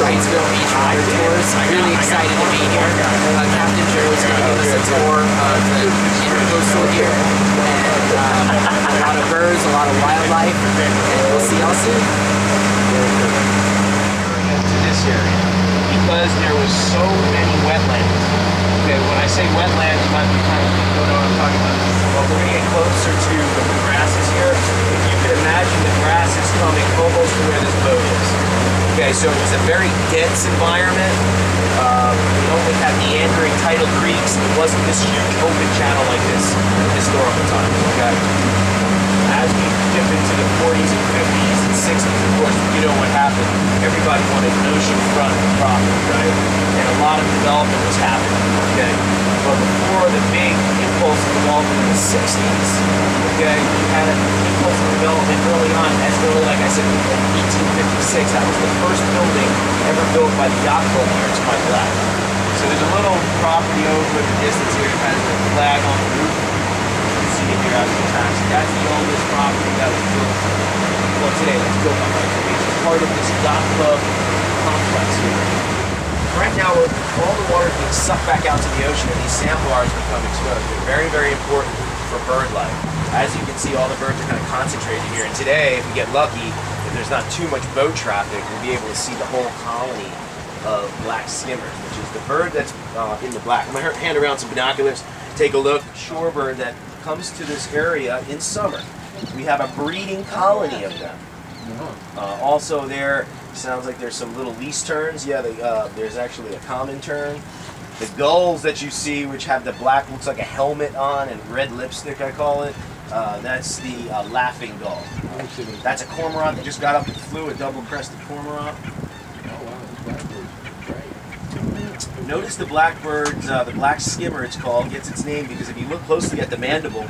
Wrightsville Beach Scenic Tours. Really excited to be here. Captain Joe is going to give us a tour of the intercoastal here. And a lot of birds, a lot of wildlife, and we'll see y'all soon. To this area, because there was so many wetlands. Okay, when I say wetlands, you might be kind of don't know what I'm talking about. Well, we're going to get closer to the grasses here. If you can imagine, the grass is coming almost to where this boat is. Okay, so it's a very dense environment. We only have meandering tidal creeks. It wasn't this huge open channel like this in historical times. Okay. As we dip into the 40s and 50s and 60s, of course, you know what happened. Everybody wanted an oceanfront property, right? And a lot of development was happening, okay? But before the big impulse of development in the 60s, okay, we had an impulse of development early on, as early, like I said, in 1856. That was the first building ever built by the yacht club here in my flag. So there's a little property over in the distance here that has the flag on the roof. See it here out of the taxi. That's the oldest property that was built. Well, today that's built on Wrightsville Beach. It's part of this yacht club complex here. Right now, all the water is being sucked back out to the ocean, and these sandbars become exposed. They're very, very important for bird life. As you can see, all the birds are kind of concentrated here. And today, if we get lucky, if there's not too much boat traffic, we'll be able to see the whole colony of black skimmers, which is the bird that's in the black. I'm going to hand around some binoculars. Take a look. Shorebird that comes to this area in summer. We have a breeding colony of them. Also there, sounds like there's some little least terns. Yeah, there's actually a common tern. The gulls that you see, which have the black, looks like a helmet on, and red lipstick, I call it, that's the laughing gull. That's a cormorant that just got up and flew, a double-crested cormorant. Notice the blackbirds, the black skimmer it's called, gets its name because if you look closely at the mandible,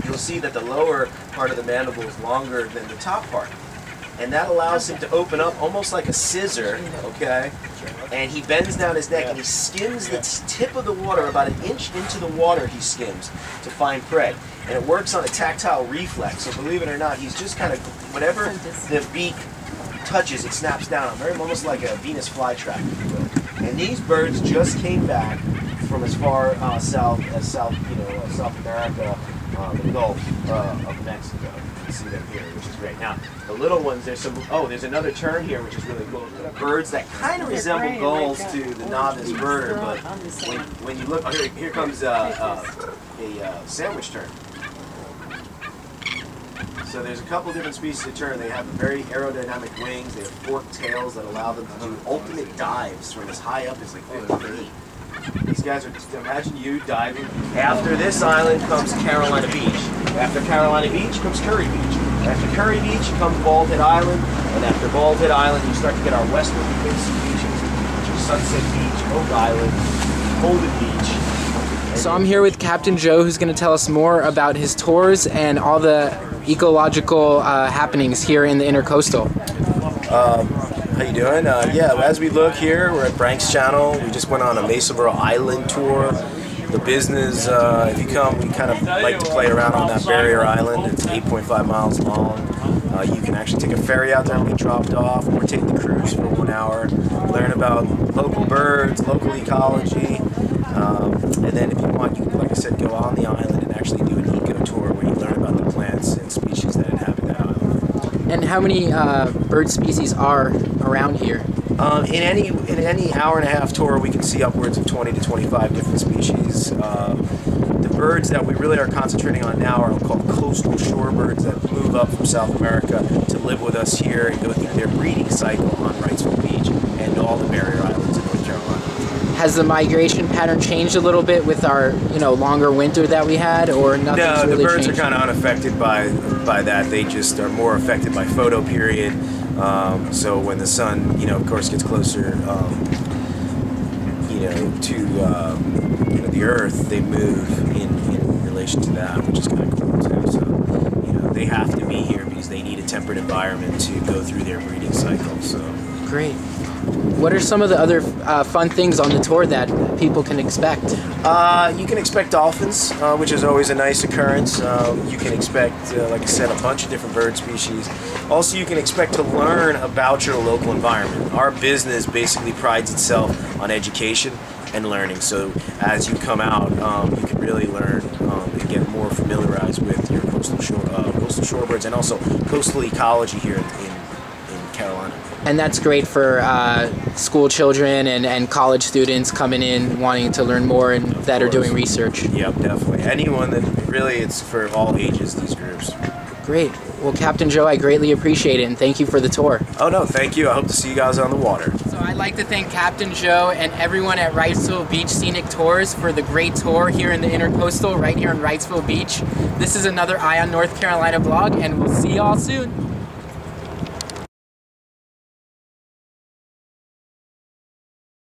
you'll see that the lower part of the mandible is longer than the top part. And that allows him to open up almost like a scissor, okay? And he bends down his neck and he skims the tip of the water, about an inch into the water he skims to find prey. And it works on a tactile reflex, so believe it or not, he's just kind of, whatever the beak touches, it snaps down, very almost like a Venus flytrap, if you will. And these birds just came back from as far south as South America, the Gulf of Mexico. You can see them here, which is great. Now, the little ones, there's another tern here, which is really cool. Birds that kind of resemble gulls to the novice birder, but when you look, here comes a sandwich tern. So there's a couple different species of tern. They have very aerodynamic wings. They have forked tails that allow them to do ultimate dives from as high up as like 50 feet. These guys are just, imagine you diving. After this island comes Carolina Beach. After Carolina Beach comes Curry Beach. After Curry Beach comes Bald Head Island. And after Bald Head Island, you start to get our westward facing beaches, which are Sunset Beach, Oak Island, Holden Beach. So I'm here with Captain Joe, who's going to tell us more about his tours and all the ecological happenings here in the intercoastal. How you doing? Yeah, as we look here, we're at Branks Channel. We just went on a Mesabro Island tour. The business, if you come, we kind of like to play around on that barrier island. It's 8.5 miles long. You can actually take a ferry out there and be dropped off, or take the cruise for 1 hour, learn about local birds, local ecology, and then if you want, you can, like I said, go on the island and actually do an eco tour where you learn about the plants and species that inhabit that island. And how many bird species are around here? In any hour-and-a-half tour, we can see upwards of 20 to 25 different species. The birds that we really are concentrating on now are called coastal shorebirds that move up from South America to live with us here and go through their breeding cycle on Wrightsville Beach and all the barrier islands in North Carolina. Has the migration pattern changed a little bit with our, longer winter that we had, or nothing's No, really the birds changed? are kind of unaffected by that. They just are more affected by photo period. So when the sun, of course, gets closer, to the Earth, they move in relation to that, which is kind of cool too. So, they have to be here because they need a temperate environment to go through their breeding cycle. So. Great. What are some of the other fun things on the tour that people can expect? You can expect dolphins, which is always a nice occurrence. You can expect, like I said, a bunch of different bird species. Also, you can expect to learn about your local environment. Our business basically prides itself on education and learning. So as you come out, you can really learn and get more familiarized with your coastal shorebirds and also coastal ecology here in Carolina. And that's great for school children and college students coming in wanting to learn more and that are doing research. Yep, definitely. Anyone that really, it's for all ages, these groups. Great. Well, Captain Joe, I greatly appreciate it, and thank you for the tour. Oh no, thank you. I hope to see you guys on the water. So I'd like to thank Captain Joe and everyone at Wrightsville Beach Scenic Tours for the great tour here in the Intercoastal right here in Wrightsville Beach. This is another Eye on North Carolina vlog, and we'll see y'all soon.